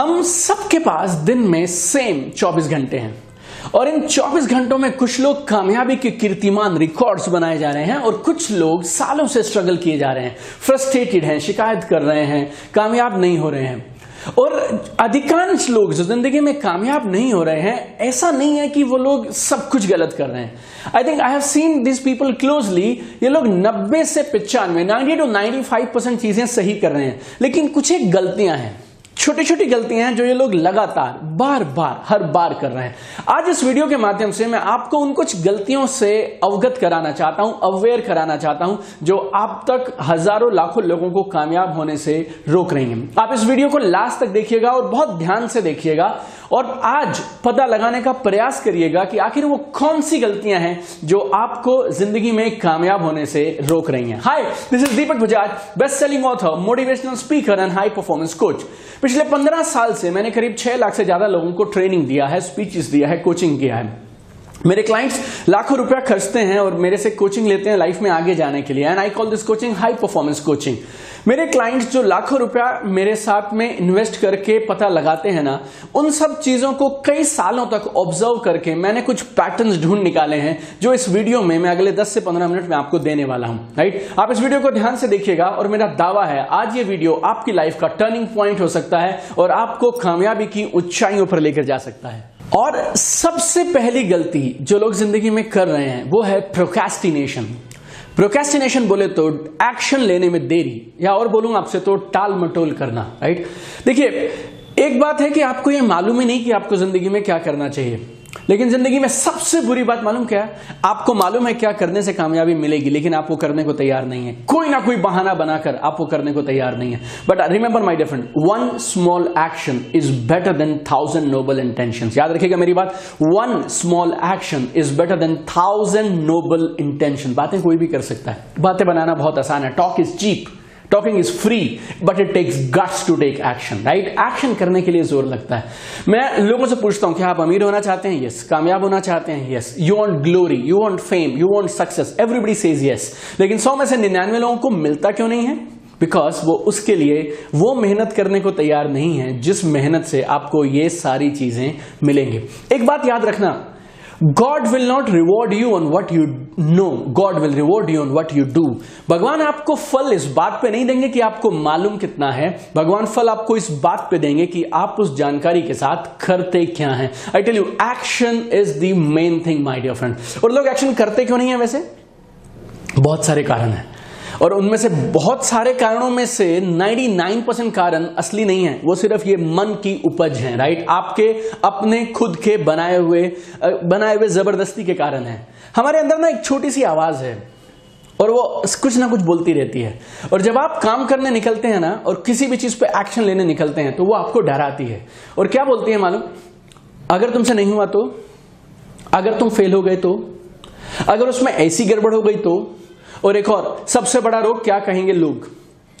हम सबके पास दिन में सेम 24 घंटे हैं और इन 24 घंटों में कुछ लोग कामयाबी के कीर्तिमान रिकॉर्ड्स बनाए जा रहे हैं और कुछ लोग सालों से स्ट्रगल किए जा रहे हैं, फ्रस्ट्रेटेड हैं, शिकायत कर रहे हैं, कामयाब नहीं हो रहे हैं। और अधिकांश लोग जो जिंदगी में कामयाब नहीं हो रहे हैं, ऐसा नहीं है कि वो लोग सब कुछ गलत कर रहे हैं। I think I have seen this people closely. ये लोग 90 से 95, 90 to 95% चीजें सही कर रहे हैं, लेकिन कुछ एक गलतियां हैं, छोटी छोटी गलतियां हैं जो ये लोग लगातार बार बार हर बार कर रहे हैं। आज इस वीडियो के माध्यम से मैं आपको उन कुछ गलतियों से अवगत कराना चाहता हूं, अवेयर कराना चाहता हूं, जो आप तक हजारों लाखों लोगों को कामयाब होने से रोक रही हैं। आप इस वीडियो को लास्ट तक देखिएगा और बहुत ध्यान से देखिएगा और आज पता लगाने का प्रयास करिएगा कि आखिर वो कौन सी गलतियां हैं जो आपको जिंदगी में कामयाब होने से रोक रही हैं। Hi, this is Deepak Bajaj, best selling author, motivational speaker and high performance coach. पिछले 15 साल से मैंने करीब 6 लाख से ज्यादा लोगों को ट्रेनिंग दिया है, स्पीचेस दिया है, कोचिंग किया है। मेरे क्लाइंट्स लाखों रुपया खर्चते हैं और मेरे से कोचिंग लेते हैं लाइफ में आगे जाने के लिए, and I call this coaching high performance coaching. मेरे क्लाइंट्स जो लाखों रुपया मेरे साथ में इन्वेस्ट करके पता लगाते हैं ना, उन सब चीजों को कई सालों तक ऑब्जर्व करके मैंने कुछ पैटर्न्स ढूंढ निकाले हैं जो इस वीडियो में मैं अगले 10 से 15 मिनट में आपको देने वाला हूं। राइट, आप इस वीडियो को ध्यान से देखिएगा और मेरा दावा है आज ये वीडियो आपकी लाइफ का टर्निंग पॉइंट हो सकता है और आपको कामयाबी की ऊंचाइयों पर लेकर जा सकता है। और सबसे पहली गलती जो लोग जिंदगी में कर रहे हैं वो है प्रोक्रेस्टिनेशन। प्रोक्रेस्टिनेशन बोले तो एक्शन लेने में देरी, या और बोलूंगा आपसे तो टाल मटोल करना। राइट, देखिए एक बात है कि आपको ये मालूम ही नहीं कि आपको जिंदगी में क्या करना चाहिए, लेकिन जिंदगी में सबसे बुरी बात मालूम क्या है? आपको मालूम है क्या करने से कामयाबी मिलेगी, लेकिन आप वो करने को तैयार नहीं है। कोई ना कोई बहाना बनाकर आप वो करने को तैयार नहीं है। But remember my dear friend, one small action is better than 1000 noble intentions. याद रखिएगा मेरी बात, one small action is better than 1000 noble intention. बातें कोई भी कर सकता है, बातें बनाना बहुत आसान है। Talk is cheap, talking is free, but it takes guts to take action. Right, action करने के लिए जोर लगता है। मैं लोगों से पूछता हूं, क्या आप अमीर होना चाहते हैं? यस। कामयाब होना चाहते हैं? Yes. You want glory, you want fame, you want success, everybody says yes. लेकिन 100 में से 99 लोगों को मिलता क्यों नहीं है? बिकॉज वो उसके लिए वो मेहनत करने को तैयार नहीं है जिस मेहनत से आपको ये सारी चीजें मिलेंगे। एक बात याद रखना, God will not reward you on what you know, God will reward you on what you do। भगवान आपको फल इस बात पे नहीं देंगे कि आपको मालूम कितना है, भगवान फल आपको इस बात पे देंगे कि आप उस जानकारी के साथ करते क्या हैं। I tell you, action is the main thing my dear friend। और लोग एक्शन करते क्यों नहीं है? वैसे बहुत सारे कारण हैं और उनमें से बहुत सारे कारणों में से 99% कारण असली नहीं है, वो सिर्फ ये मन की उपज है। राइट, आपके अपने खुद के बनाए हुए जबरदस्ती के कारण है। हमारे अंदर ना एक छोटी सी आवाज है और वो कुछ ना कुछ बोलती रहती है, और जब आप काम करने निकलते हैं ना और किसी भी चीज पे एक्शन लेने निकलते हैं तो वो आपको डराती है। और क्या बोलती है मालूम? अगर तुमसे नहीं हुआ तो, अगर तुम फेल हो गए तो, अगर उसमें ऐसी गड़बड़ हो गई तो, और एक और सबसे बड़ा रोग क्या कहेंगे लोग?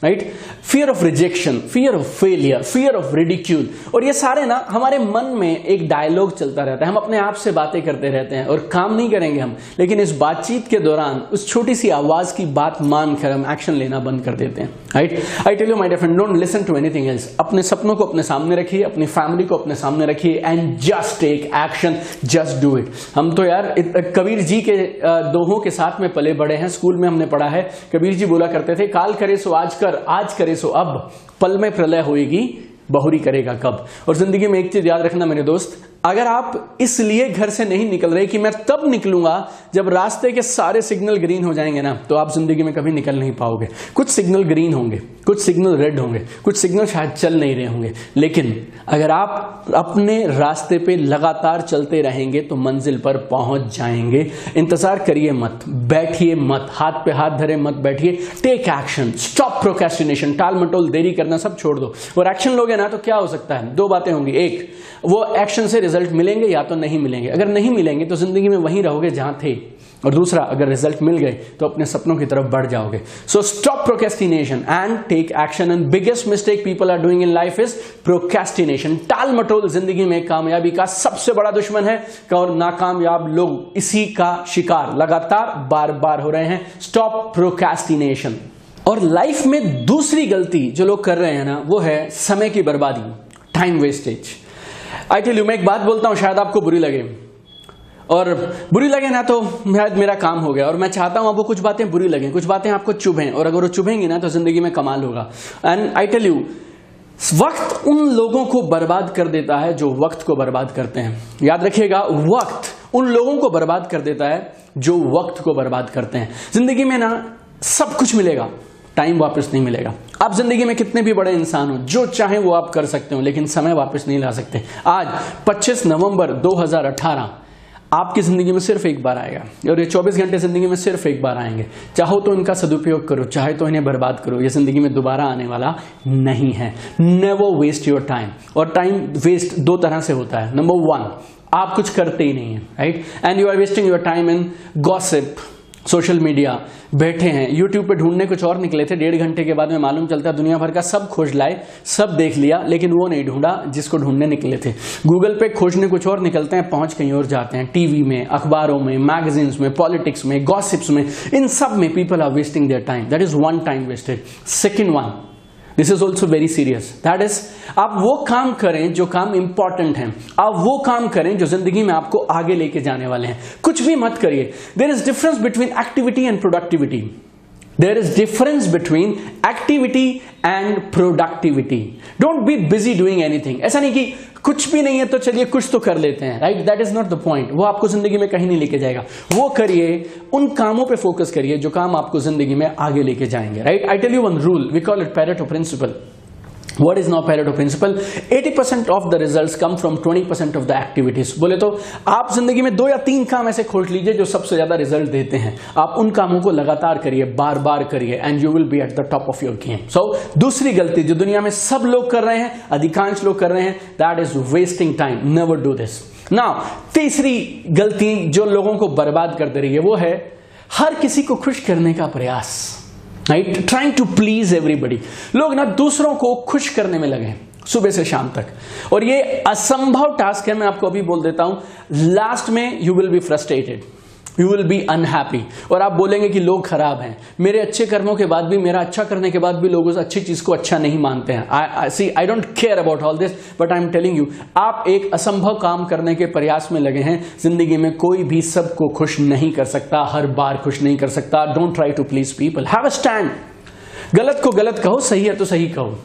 Right, fear of rejection, fear of failure, fear of ridicule. और ये सारे ना हमारे मन में एक डायलॉग चलता रहता है, हम अपने आप से बातें करते रहते हैं और काम नहीं करेंगे हम, लेकिन इस बातचीत के दौरान उस छोटी सी आवाज की बात मानकर हम एक्शन लेना बंद कर देते हैं। Right, I tell you my dear friend, don't listen to anything else. अपने सपनों को अपने सामने रखिए, अपनी फैमिली को अपने सामने रखिए, and just take action, just do it. हम तो यार कबीर जी के दोहों के साथ में पले बड़े हैं, स्कूल में हमने पढ़ा है। कबीर जी बोला करते थे, काल करे सो आज कर, आज करे सो अब, पल में प्रलय होएगी, बहुरी करेगा कब। और जिंदगी में एक चीज याद रखना मेरे दोस्त, अगर आप इसलिए घर से नहीं निकल रहे कि मैं तब निकलूंगा जब रास्ते के सारे सिग्नल ग्रीन हो जाएंगे ना, तो आप जिंदगी में कभी निकल नहीं पाओगे। कुछ सिग्नल ग्रीन होंगे, कुछ सिग्नल रेड होंगे, कुछ सिग्नल शायद चल नहीं रहे होंगे, लेकिन अगर आप अपने रास्ते पे लगातार चलते रहेंगे तो मंजिल पर पहुंच जाएंगे। इंतजार करिए मत, बैठिए मत, हाथ पे हाथ धरे मत बैठिए। टेक एक्शन, स्टॉप प्रोक्रेस्टिनेशन, टाल मटोल, देरी करना सब छोड़ दो और एक्शन लोगे ना तो क्या हो सकता है? 2 बातें होंगी, एक वो एक्शन से रिजल्ट मिलेंगे या तो नहीं मिलेंगे। अगर नहीं मिलेंगे तो जिंदगी में वहीं रहोगे जहां थे, और दूसरा अगर रिजल्ट मिल गए तो अपने सपनों की तरफ बढ़ जाओगे। So stop procrastination and take action. And biggest mistake people are doing in life is procrastination. टाल मटोल जिंदगी में कामयाबी का सबसे बड़ा दुश्मन है और नाकामयाब लोग इसी का शिकार लगातार बार बार हो रहे हैं। Stop procrastination. और लाइफ में दूसरी गलती जो लोग कर रहे हैं ना, वो है समय की बर्बादी, time wastage. I tell you, मैं एक बात बोलता हूं, शायद आपको बुरी लगे, और बुरी लगे ना तो शायद मेरा काम हो गया, और मैं चाहता हूं आपको कुछ बातें बुरी लगें, कुछ बातें आपको चुभें, और अगर वो चुभेंगी ना तो जिंदगी में कमाल होगा। एंड आई टेल यू, वक्त उन लोगों को बर्बाद कर देता है जो वक्त को बर्बाद करते हैं। याद रखिएगा, वक्त उन लोगों को बर्बाद कर देता है जो वक्त को बर्बाद करते हैं। जिंदगी में ना सब कुछ मिलेगा, टाइम वापस नहीं मिलेगा। आप जिंदगी में कितने भी बड़े इंसान हो, जो चाहे वो आप कर सकते हो, लेकिन समय वापस नहीं ला सकते। आज 25 नवंबर 2018 आपकी जिंदगी में सिर्फ एक बार आएगा, और ये 24 घंटे जिंदगी में सिर्फ एक बार आएंगे। चाहो तो इनका सदुपयोग करो, चाहे तो इन्हें बर्बाद करो। ये जिंदगी में दोबारा आने वाला नहीं है। Never waste your time. और टाइम वेस्ट दो तरह से होता है। नंबर 1, आप कुछ करते ही नहीं है, right, and you are wasting your time in gossip, social media. बैठे हैं यूट्यूब पे ढूंढने कुछ और निकले थे, 1.5 घंटे के बाद में मालूम चलता है दुनिया भर का सब खोज लाए, सब देख लिया, लेकिन वो नहीं ढूंढा जिसको ढूंढने निकले थे। गूगल पे खोजने कुछ और निकलते हैं, पहुंच कहीं और जाते हैं। टीवी में, अखबारों में, मैगजीन्स में, पॉलिटिक्स में, गॉसिप्स में, इन सब में people are wasting their time. That is one time wasted. Second one, this is also very serious, that is आप वो काम करें जो काम इंपॉर्टेंट है, आप वो काम करें जो जिंदगी में आपको आगे लेके जाने वाले हैं। कुछ भी मत करिए। There is difference between activity and productivity. There is difference between activity and productivity. Don't be busy doing anything. ऐसा नहीं कि कुछ भी नहीं है तो चलिए कुछ तो कर लेते हैं, right, that is not the point. वो आपको जिंदगी में कहीं नहीं लेके जाएगा। वो करिए, उन कामों पे फोकस करिए जो काम आपको जिंदगी में आगे लेके जाएंगे, right. I tell you one rule, we call it Pareto principle. What is now Pareto principle? 80% of the results come from 20% of the activities. बोले तो आप जिंदगी में 2 या 3 काम ऐसे खोज लीजिए जो सबसे ज्यादा रिजल्ट देते हैं। आप उन कामों को लगातार करिए, बार बार करिए, and you will be at the top of your game. So दूसरी गलती जो दुनिया में सब लोग कर रहे हैं, अधिकांश लोग कर रहे हैं, that is wasting time. Never do this. Now तीसरी गलती जो लोगों को बर्बाद कर दे रही है वो है हर किसी को खुश करने का प्रयास, right, trying to please everybody. लोग ना दूसरों को खुश करने में लगे सुबह से शाम तक, और ये असंभव टास्क है। मैं आपको अभी बोल देता हूं, लास्ट में you will be frustrated, you will be unhappy, और आप बोलेंगे कि लोग खराब हैं। मेरे अच्छे कर्मों के बाद भी, मेरा अच्छा करने के बाद भी लोग उस अच्छी चीज को अच्छा नहीं मानते हैं। I don't care about all this, but I am telling you, आप एक असंभव काम करने के प्रयास में लगे हैं। जिंदगी में कोई भी सबको खुश नहीं कर सकता, हर बार खुश नहीं कर सकता। Don't try to please people, have a stand. गलत को गलत कहो, सही है तो सही कहो।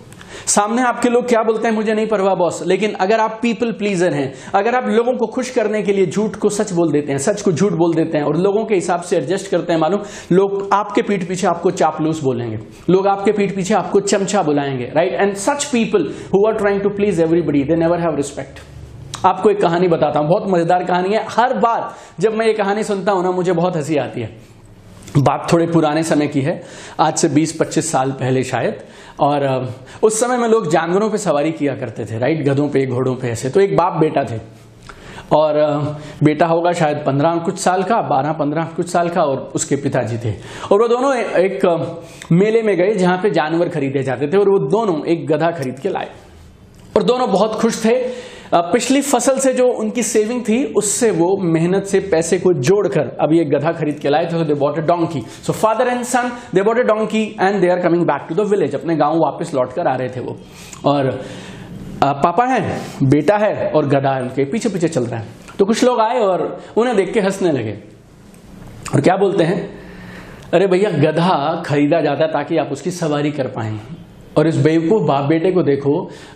सामने आपके लोग क्या बोलते हैं मुझे नहीं परवाह बॉस, लेकिन अगर आप पीपल प्लीजर हैं, अगर आप लोगों को खुश करने के लिए झूठ को सच बोल देते हैं, सच को झूठ बोल देते हैं, और लोगों के हिसाब से एडजस्ट करते हैं, मालूम लोग आपके पीठ पीछे आपको चापलूस बोलेंगे, लोग आपके पीठ पीछे आपको चमचा बुलाएंगे, right. And such people who are trying to please everybody, they never have respect. आपको एक कहानी बताता हूं, बहुत मजेदार कहानी है। हर बार जब मैं ये कहानी सुनता हूं ना, मुझे बहुत हंसी आती है। बात थोड़े पुराने समय की है, आज से 20-25 साल पहले शायद, और उस समय में लोग जानवरों पे सवारी किया करते थे, राइट, गधों पे, घोड़ों पे ऐसे। तो एक बाप बेटा थे, और बेटा होगा शायद 15 कुछ साल का, 12-15 कुछ साल का, और उसके पिताजी थे। और वो दोनों एक मेले में गए जहां पे जानवर खरीदे जाते थे, और वो दोनों एक गधा खरीद के लाए, और दोनों बहुत खुश थे। पिछली फसल से जो उनकी सेविंग थी उससे वो मेहनत से पैसे को जोड़कर अब ये गधा खरीद के लाए थे। They bought a donkey. So father and son they bought a donkey and they are coming back to the village. अपने गांव वापस लौट कर आ रहे थे वो, और पापा है, बेटा है, और गधा है, उनके पीछे पीछे चल रहा है। तो कुछ लोग आए और उन्हें देख के हंसने लगे, और क्या बोलते हैं, अरे भैया गधा खरीदा जाता है ताकि आप उसकी सवारी कर पाएं, और इस बेवकूफ बाप बेटे को देखो,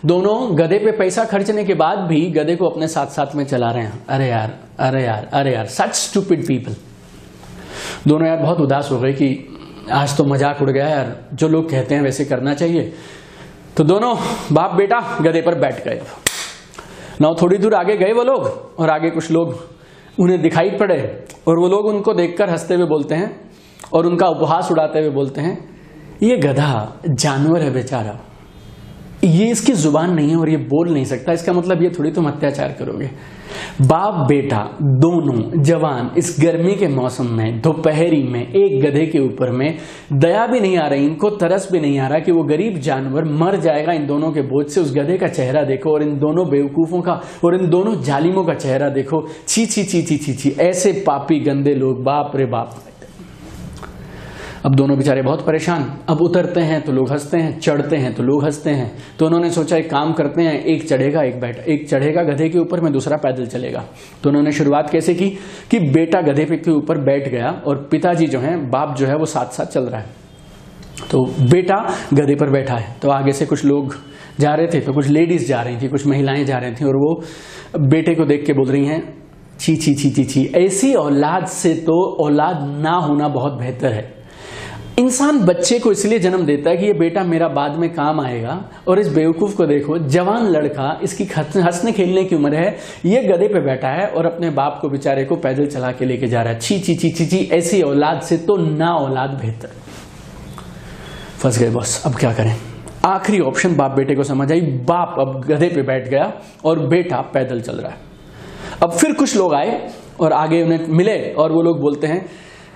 दोनों गधे पे पैसा खर्चने के बाद भी गधे को अपने साथ साथ में चला रहे हैं। अरे यार, अरे यार, अरे यार, सच स्टूपिड पीपल। दोनों यार बहुत उदास हो गए कि आज तो मजाक उड़ गया यार, जो लोग कहते हैं वैसे करना चाहिए। तो दोनों बाप बेटा गधे पर बैठ गए। ना थोड़ी दूर आगे गए वो लोग, और आगे कुछ लोग उन्हें दिखाई पड़े, और वो लोग उनको देखकर हंसते हुए बोलते हैं, और उनका उपहास उड़ाते हुए बोलते हैं, ये गधा जानवर है बेचारा, ये इसकी जुबान नहीं है और ये बोल नहीं सकता, इसका मतलब ये थोड़ी तुम अत्याचार करोगे। बाप बेटा दोनों जवान इस गर्मी के मौसम में दोपहरी में एक गधे के ऊपर में, दया भी नहीं आ रही, इनको तरस भी नहीं आ रहा कि वो गरीब जानवर मर जाएगा इन दोनों के बोझ से। उस गधे का चेहरा देखो, और इन दोनों बेवकूफों का और इन दोनों जालिमों का चेहरा देखो। छी छी छी छी छी छी, ऐसे पापी गंदे लोग, बाप रे बाप। अब दोनों बेचारे बहुत परेशान। अब उतरते हैं तो लोग हंसते हैं, चढ़ते हैं तो लोग हंसते हैं। तो उन्होंने सोचा एक काम करते हैं, एक चढ़ेगा गधे के ऊपर में, दूसरा पैदल चलेगा। तो उन्होंने शुरुआत कैसे की कि बेटा गधे के ऊपर बैठ गया और पिताजी जो है, बाप जो है वो साथ साथ चल रहा है। तो बेटा गधे पर बैठा है, तो आगे से कुछ लोग जा रहे थे, तो कुछ लेडीज जा रही थी, कुछ महिलाएं जा रही थी, और वो बेटे को देख के बोल रही हैं, ची ची ची ची ची, ऐसी औलाद से तो औलाद ना होना बहुत बेहतर है। इंसान बच्चे को इसलिए जन्म देता है कि ये बेटा मेरा बाद में काम आएगा, और इस बेवकूफ को देखो, जवान लड़का, इसकी हंसने खेलने की उम्र है, ये गधे पे बैठा है और अपने बाप को बेचारे को पैदल चला के लेके जा रहा है। छी ची ची ची ची, ऐसी औलाद से तो ना औलाद बेहतर। फंस गए बॉस, अब क्या करें। आखिरी ऑप्शन बाप बेटे को समझ आई, बाप अब गधे पे बैठ गया और बेटा पैदल चल रहा है। अब फिर कुछ लोग आए और आगे उन्हें मिले, और वो लोग बोलते हैं,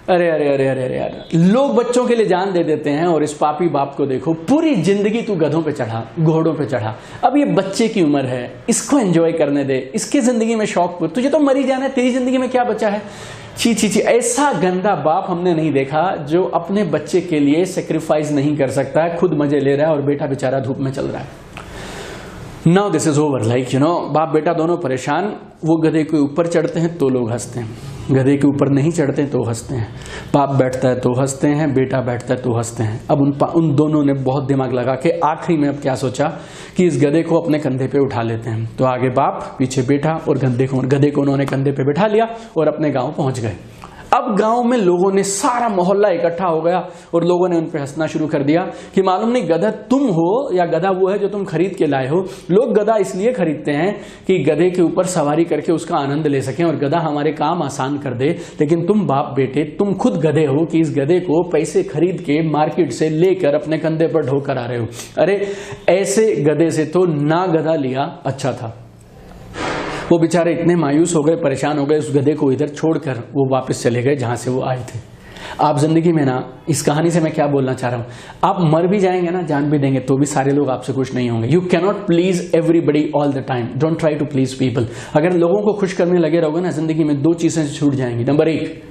अरे अरे अरे अरे अरे यार, लोग बच्चों के लिए जान दे देते हैं, और इस पापी बाप को देखो, पूरी जिंदगी तू गधों पे चढ़ा, घोड़ों पे चढ़ा, अब ये बच्चे की उम्र है, इसको एंजॉय करने दे, इसकी जिंदगी में शौक पूरा, तुझे तो मरी जाना है, तेरी जिंदगी में क्या बचा है। छी छी छी, ऐसा गंदा बाप हमने नहीं देखा जो अपने बच्चे के लिए सेक्रीफाइस नहीं कर सकता है, खुद मजे ले रहा है और बेटा बेचारा धूप में चल रहा है। Now this is over, like you know, बाप बेटा दोनों परेशान। वो गधे के ऊपर चढ़ते हैं तो लोग हंसते हैं, गधे के ऊपर नहीं चढ़ते तो हंसते हैं। बाप बैठता है तो हंसते हैं, बेटा बैठता है तो हंसते हैं। अब उन दोनों ने बहुत दिमाग लगा के आखिरी में अब क्या सोचा कि इस गधे को अपने कंधे पे उठा लेते हैं। तो आगे बाप, पीछे बेटा, और गधे को उन्होंने कंधे पे बैठा लिया और अपने गाँव पहुंच गए। अब गांव में लोगों ने, सारा मोहल्ला इकट्ठा हो गया और लोगों ने उन पे हंसना शुरू कर दिया कि मालूम नहीं गधा तुम हो या गधा वो है जो तुम खरीद के लाए हो। लोग गधा इसलिए खरीदते हैं कि गधे के ऊपर सवारी करके उसका आनंद ले सकें और गधा हमारे काम आसान कर दे, लेकिन तुम बाप बेटे, तुम खुद गधे हो कि इस गधे को पैसे खरीद के मार्केट से लेकर अपने कंधे पर ढोकर आ रहे हो। अरे ऐसे गधे से तो ना गधा लिया अच्छा था। वो बेचारे इतने मायूस हो गए, परेशान हो गए, उस गधे को इधर छोड़कर वो वापस चले गए जहां से वो आए थे। आप जिंदगी में ना, इस कहानी से मैं क्या बोलना चाह रहा हूं, आप मर भी जाएंगे ना, जान भी देंगे, तो भी सारे लोग आपसे खुश नहीं होंगे। You cannot please everybody all the time, don't try to please people. अगर लोगों को खुश करने लगे रहोगे ना, जिंदगी में दो चीजें छूट जाएंगी। नंबर एक,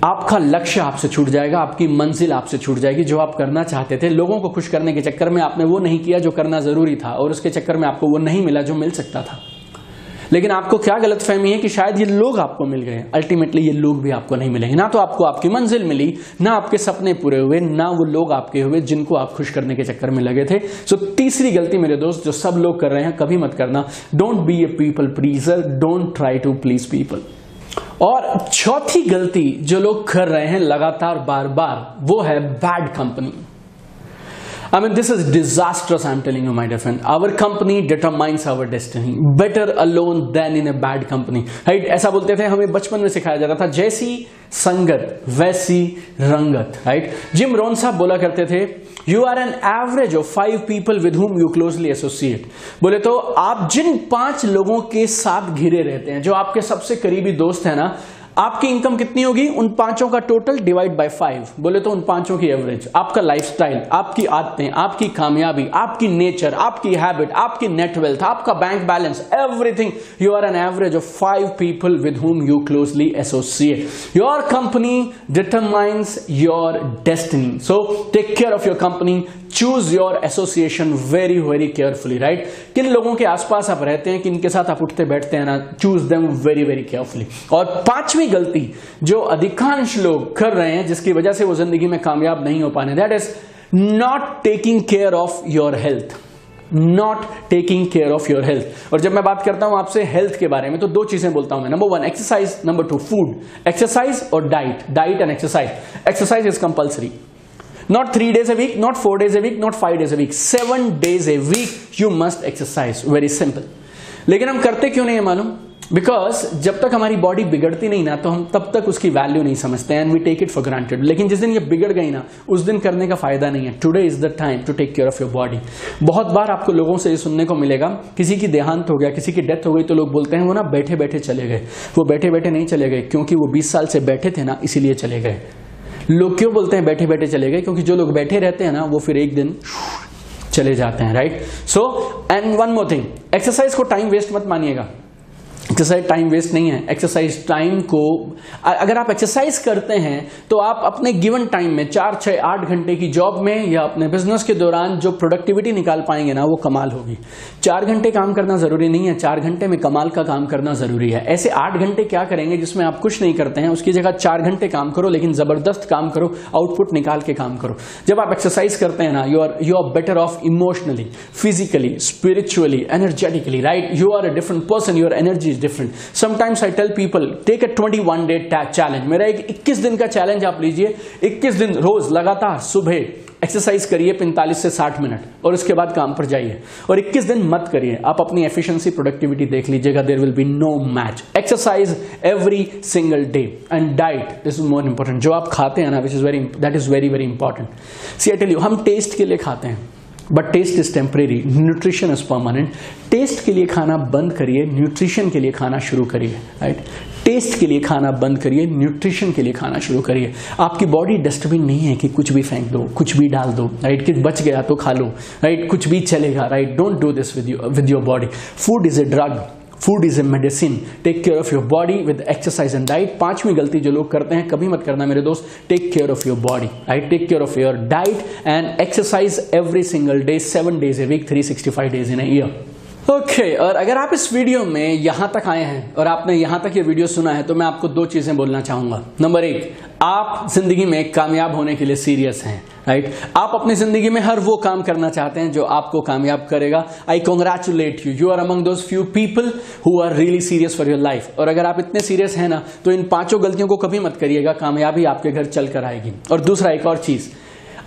आपका लक्ष्य आपसे छूट जाएगा, आपकी मंजिल आपसे छूट जाएगी, जो आप करना चाहते थे। लोगों को खुश करने के चक्कर में आपने वो नहीं किया जो करना जरूरी था, और उसके चक्कर में आपको वो नहीं मिला जो मिल सकता था। लेकिन आपको क्या गलतफहमी है कि शायद ये लोग आपको मिल गए, अल्टीमेटली ये लोग भी आपको नहीं मिलेंगे। ना तो आपको आपकी मंजिल मिली, ना आपके सपने पूरे हुए, ना वो लोग आपके हुए जिनको आप खुश करने के चक्कर में लगे थे। सो तीसरी गलती मेरे दोस्त जो सब लोग कर रहे हैं, कभी मत करना। Don't be a people pleaser, don't try to please people. और चौथी गलती जो लोग कर रहे हैं लगातार बार बार, वो है bad company. I mean, this is disastrous, I'm telling you, my dear friend. Our company determines our destiny. Better alone than in a bad company. Right? ऐसा बोलते थे, हमें बचपन में सिखाया जाता था, जैसी संगत वैसी रंगत। Right? जिम रोहन साहब बोला करते थे, You are an average of 5 people with whom you closely associate. बोले तो आप जिन 5 लोगों के साथ घिरे रहते हैं, जो आपके सबसे करीबी दोस्त है ना, आपकी इनकम कितनी होगी, उन 5 का टोटल डिवाइड बाय 5। बोले तो उन 5 की एवरेज। आपका लाइफस्टाइल, आपकी आदतें, आपकी कामयाबी, आपकी नेचर, आपकी हैबिट, आपकी नेट वेल्थ, आपका bank balance, everything, you are an average of 5 people with whom you closely associate. Your company determines your destiny. So take care of your company. Choose your association very very carefully, right? किन लोगों के आसपास आप रहते हैं, किन के साथ आप उठते बैठते हैं ना, choose them very very carefully. और 5वीं गलती जो अधिकांश लोग कर रहे हैं, जिसकी वजह से वो जिंदगी में कामयाब नहीं हो पाने, that is not taking care of your health. Not taking care of your health. और जब मैं बात करता हूं आपसे हेल्थ के बारे में, तो 2 चीजें बोलता हूं मैं। Number 1 exercise, number 2 food. Exercise और diet and exercise. Exercise is compulsory, not 3 days a week, not 4 days a week, not 5 days a week, 7 days a week you must exercise. Very simple. लेकिन हम करते क्यों नहीं है मालूम? Because जब तक हमारी बॉडी बिगड़ती नहीं ना, तो हम तब तक उसकी वैल्यू नहीं समझते and we take it for granted. लेकिन जिस दिन ये बिगड़ गई ना, उस दिन करने का फायदा नहीं है। Today is the time to take care of your body. बहुत बार आपको लोगों से ये सुनने को मिलेगा, किसी की देहांत हो गया, किसी की डेथ हो गई, तो लोग बोलते हैं वो ना बैठे बैठे चले गए। वो बैठे बैठे नहीं चले गए, क्योंकि वो 20 साल से बैठे थे ना, इसीलिए चले गए। लोग क्यों बोलते हैं बैठे बैठे चले गए? क्योंकि जो लोग बैठे रहते हैं ना, वो फिर एक दिन चले जाते हैं, right? So and one more thing, exercise को टाइम वेस्ट मत मानिएगा। एक्सरसाइज टाइम वेस्ट नहीं है। एक्सरसाइज टाइम को, अगर आप एक्सरसाइज करते हैं तो आप अपने गिवन टाइम में 4, 6, 8 घंटे की जॉब में या अपने बिजनेस के दौरान जो प्रोडक्टिविटी निकाल पाएंगे ना, वो कमाल होगी। 4 घंटे काम करना जरूरी नहीं है, 4 घंटे में कमाल का काम करना जरूरी है। ऐसे 8 घंटे क्या करेंगे जिसमें आप कुछ नहीं करते हैं, उसकी जगह 4 घंटे काम करो, लेकिन जबरदस्त काम करो, आउटपुट निकाल के काम करो। जब आप एक्सरसाइज करते हैं ना, you are better off emotionally, physically, spiritually, energetically, right? You are a different person, your energy is different. Sometimes I tell people take a 21 day challenge. मेरा एक 21 दिन का चैलेंज आप लीजिए। 21 दिन रोज लगातार सुबह एक्सरसाइज करिए 45 से 60 मिनट, और उसके बाद काम पर जाइए। और 21 दिन मत करिए, आप अपनी एफिशिएंसी, प्रोडक्टिविटी देख लीजिएगा, there will be no match. Exercise every single day and diet, this is more important. जो आप खाते हैं ना, that is very very important. See I tell you, हम टेस्ट के लिए खाते हैं, but test is temporary, nutrition is permanent. Test के लिए खाना बंद करिए, न्यूट्रिशन के लिए खाना शुरू करिए, राइट? टेस्ट के लिए खाना बंद करिए, न्यूट्रिशन के लिए खाना शुरू करिए। आपकी बॉडी डस्टबिन नहीं है कि कुछ भी फेंक दो, कुछ भी डाल दो, राइट? कि बच गया तो खा लो, राइट? कुछ भी चलेगा, right? Don't do this with your body. Food is a drug, food is a medicine. Take care of your body with exercise and diet. 5वीं गलती जो लोग करते हैं, कभी मत करना मेरे दोस्त। Take care of your body, right? Take care of your diet and exercise every single day, 7 days a week, 365 days in a year। Okay, और अगर आप इस वीडियो में यहां तक आए हैं और आपने यहां तक ये वीडियो सुना है, तो मैं आपको 2 चीजें बोलना चाहूंगा। नंबर 1, आप जिंदगी में कामयाब होने के लिए सीरियस हैं, राइट? आप अपनी जिंदगी में हर वो काम करना चाहते हैं जो आपको कामयाब करेगा। I congratulate you, you are among those few people who are really serious for your life. और अगर आप इतने सीरियस हैं ना, तो इन 5 गलतियों को कभी मत करिएगा, कामयाबी आपके घर चल कर आएगी। और दूसरा, एक और चीज,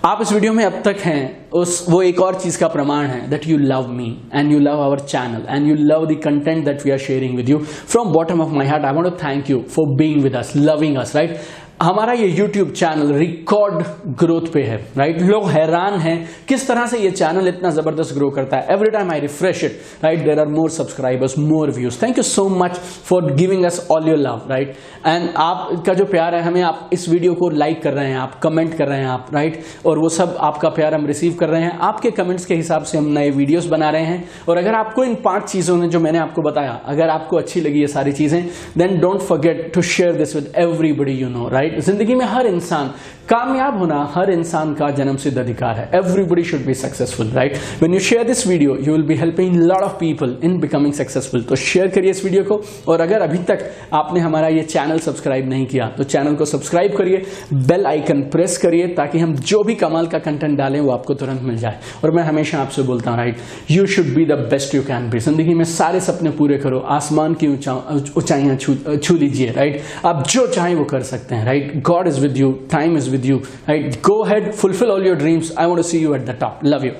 आप इस वीडियो में अब तक हैं, वो एक और चीज का प्रमाण है, that you love me and you love our channel and you love the content that we are sharing with you. From bottom of my heart I want to thank you for being with us, loving us, right? हमारा ये YouTube channel record growth पे है, right? लोग हैरान हैं किस तरह से ये चैनल इतना जबरदस्त ग्रो करता है। Every time I refresh it, right, there are more subscribers, more views. Thank you so much for giving us all your love, right? And आपका जो प्यार है हमें, आप इस वीडियो को लाइक कर रहे हैं, आप कमेंट कर रहे हैं, आप, राइट? और वो सब आपका प्यार हम रिसीव कर रहे हैं। आपके कमेंट्स के हिसाब से हम नए वीडियोस बना रहे हैं। और अगर आपको इन 5 चीजों ने जो मैंने आपको बताया, अगर आपको अच्छी लगी ये सारी चीजें, then don't forget to share this with everybody you know, right? जिंदगी में हर इंसान, कामयाब होना हर इंसान का जन्मसिद्ध अधिकार है। Everybody should be successful, right? When you share this video, you will be helping lot of people in becoming successful. तो शेयर करिए इस वीडियो को। और अगर अभी तक आपने हमारा ये चैनल सब्सक्राइब नहीं किया, तो चैनल को सब्सक्राइब करिए, बेल आइकन प्रेस करिए, ताकि हम जो भी कमाल का कंटेंट डालें वो आपको तुरंत मिल जाए। और मैं हमेशा आपसे बोलता हूँ, right, you should be the best you can be. जिंदगी में सारे सपने पूरे करो, आसमान की ऊंचाइयां छू लीजिए, राइट? आप जो चाहें वो कर सकते हैं, right? God is with you, time is with you, right? Go ahead, fulfill all your dreams. I want to see you at the top. Love you.